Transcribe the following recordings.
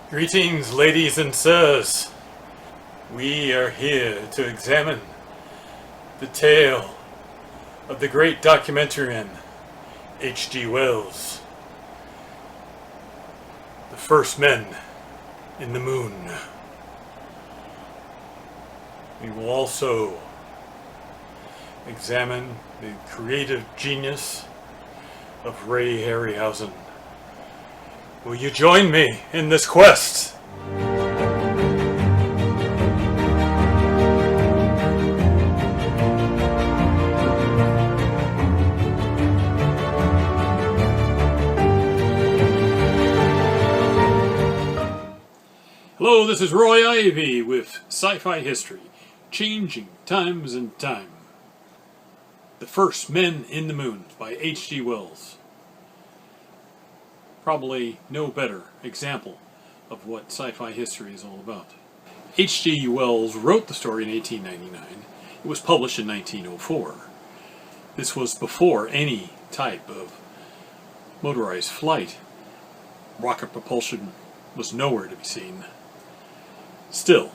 Greetings, ladies and sirs. We are here to examine the tale of the great documentarian H.G. Wells, The First Men in the Moon. We will also examine the creative genius of Ray Harryhausen. Will you join me in this quest? Hello, this is Roy Ivy with Sci-Fi History, Changing Times and Time. The First Men in the Moon by H.G. Wells. Probably no better example of what sci-fi history is all about. H.G. Wells wrote the story in 1899. It was published in 1904. This was before any type of motorized flight. Rocket propulsion was nowhere to be seen. Still,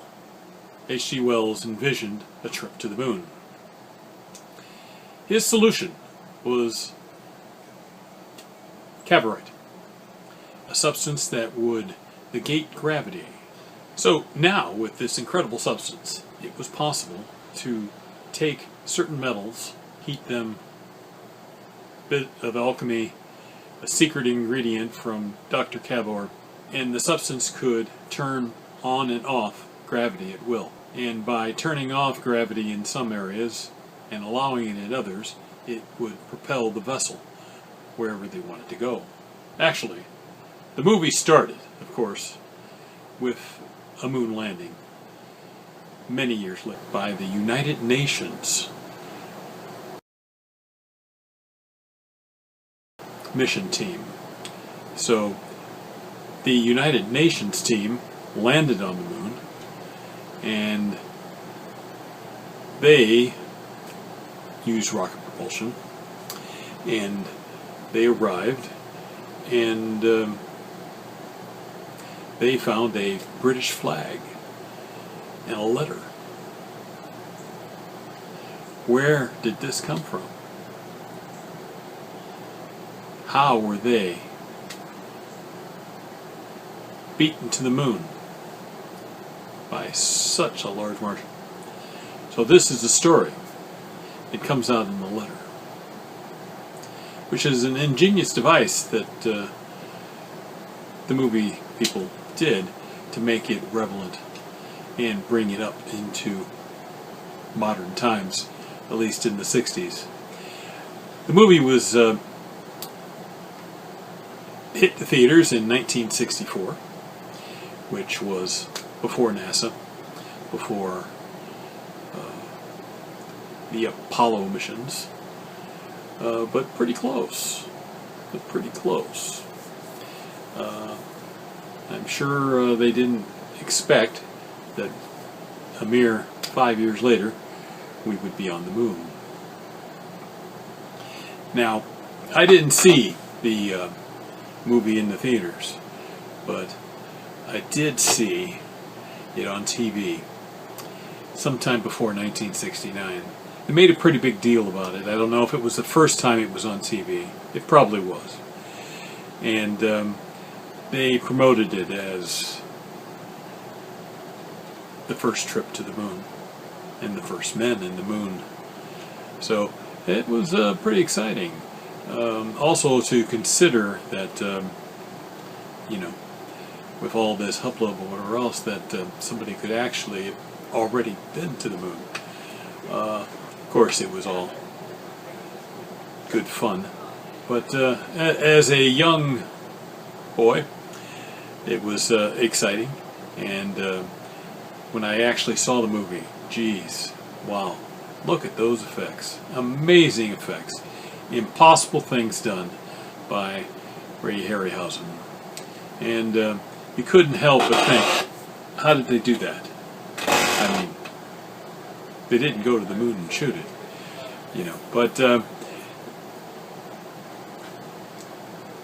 H.G. Wells envisioned a trip to the moon. His solution was cavorite, a substance that would negate gravity. So now, with this incredible substance, it was possible to take certain metals, heat them, a bit of alchemy, a secret ingredient from Dr. Cavour, and the substance could turn on and off gravity at will. And by turning off gravity in some areas and allowing it in others, it would propel the vessel wherever they wanted to go. Actually, the movie started, of course, with a moon landing many years later by the United Nations mission team. So, the United Nations team landed on the moon, and they used rocket propulsion, and they arrived, and they found a British flag and a letter. Where did this come from? How were they beaten to the moon by such a large margin? So this is the story. It comes out in the letter, which is an ingenious device that the movie people did to make it relevant and bring it up into modern times, at least in the 60s. The movie was hit the theaters in 1964, which was before NASA, before the Apollo missions, but pretty close. I'm sure they didn't expect that a mere 5 years later we would be on the moon. Now, I didn't see the movie in the theaters, but I did see it on TV sometime before 1969. They made a pretty big deal about it. I don't know if it was the first time it was on TV. It probably was. And they promoted it as the first trip to the moon and the first men in the moon. So it was pretty exciting. Also to consider that, with all this hubbub or whatever else, that somebody could actually have already been to the moon. Of course, it was all good fun. But as a young boy, it was exciting. And when I actually saw the movie, geez, wow, look at those effects. Amazing effects. Impossible things done by Ray Harryhausen. And you couldn't help but think, how did they do that? I mean, they didn't go to the moon and shoot it, but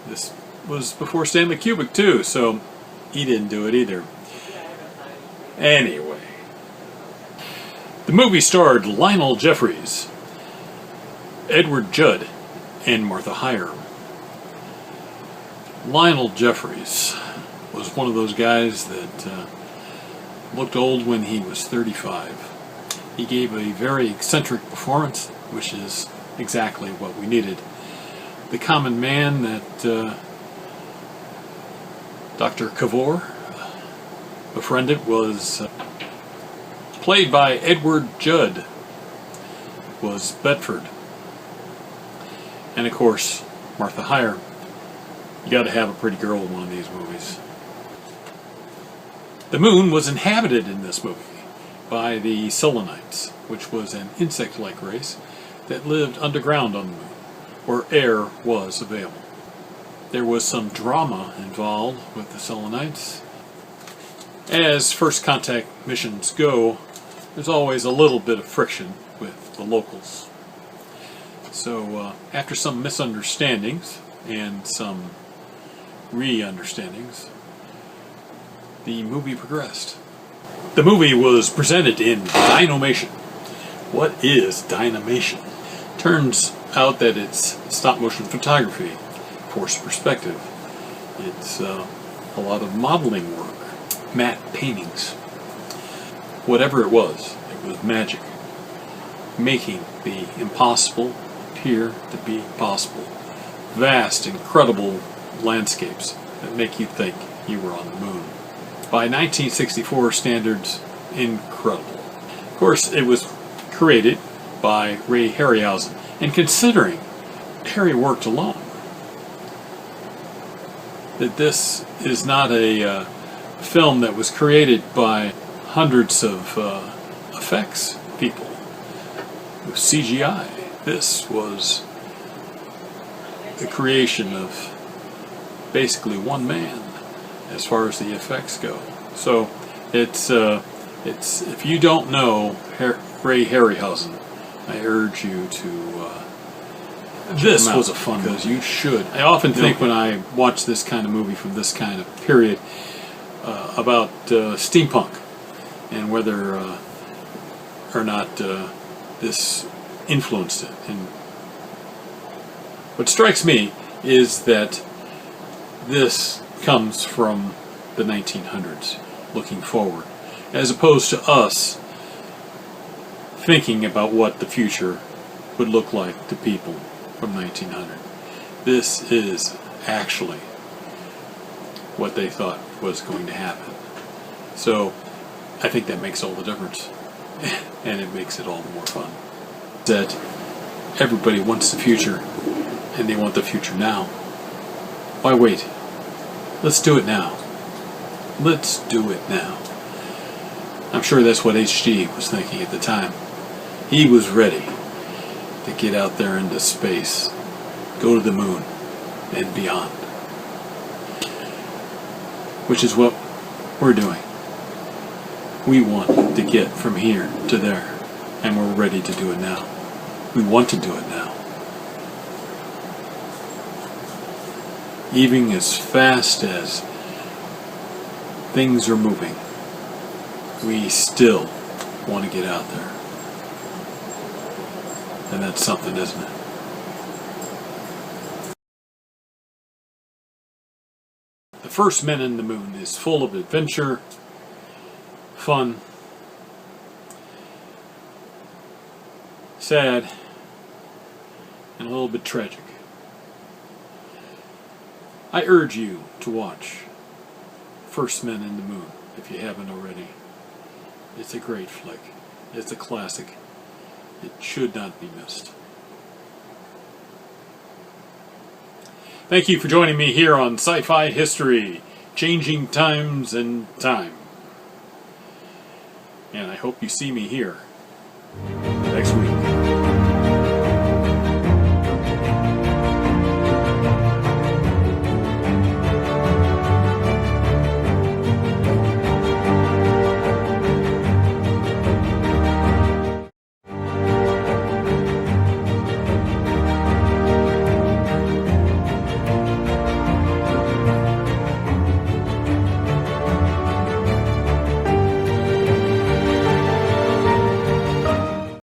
this was before Stanley Kubrick too, so he didn't do it either. Anyway, the movie starred Lionel Jeffries, Edward Judd, and Martha Hyre. Lionel Jeffries was one of those guys that looked old when he was 35. He gave a very eccentric performance, which is exactly what we needed. The common man that Dr. Cavour befriended was played by Edward Judd, was Bedford. And of course, Martha Hyre. You got to have a pretty girl in one of these movies. The moon was inhabited in this movie by the Selenites, which was an insect-like race that lived underground on the moon, where air was available. There was some drama involved with the Selenites. As first contact missions go, there's always a little bit of friction with the locals. So after some misunderstandings and some re-understandings, the movie progressed. The movie was presented in Dynamation. What is Dynamation? Turns out that it's stop-motion photography, forced perspective. It's a lot of modeling work, matte paintings. Whatever it was magic, making the impossible appear to be possible. Vast, incredible landscapes that make you think you were on the moon. By 1964 standards, incredible. Of course, it was created by Ray Harryhausen, and considering Harry worked alone, that this is not a film that was created by hundreds of effects people with CGI. This was the creation of basically one man as far as the effects go. So it's if you don't know Ray Harryhausen, I urge you to. This was a fun because you should. I often think when I watch this kind of movie from this kind of period about steampunk and whether or not this influenced it. And what strikes me is that this comes from the 1900s, looking forward, as opposed to us thinking about what the future would look like to people from 1900. This is actually what they thought was going to happen. So I think that makes all the difference, and it makes it all the more fun. That everybody wants the future, and they want the future now. Why wait? Let's do it now. Let's do it now. I'm sure that's what H.G. was thinking at the time. He was ready to get out there into space, go to the moon, and beyond. Which is what we're doing. We want to get from here to there, and we're ready to do it now. We want to do it now. Even as fast as things are moving, we still want to get out there. And that's something, isn't it? The First Men in the Moon is full of adventure, fun, sad, and a little bit tragic. I urge you to watch First Men in the Moon if you haven't already. It's a great flick. It's a classic. It should not be missed. Thank you for joining me here on Sci-Fi History, Changing Times and Time. And I hope you see me here next week.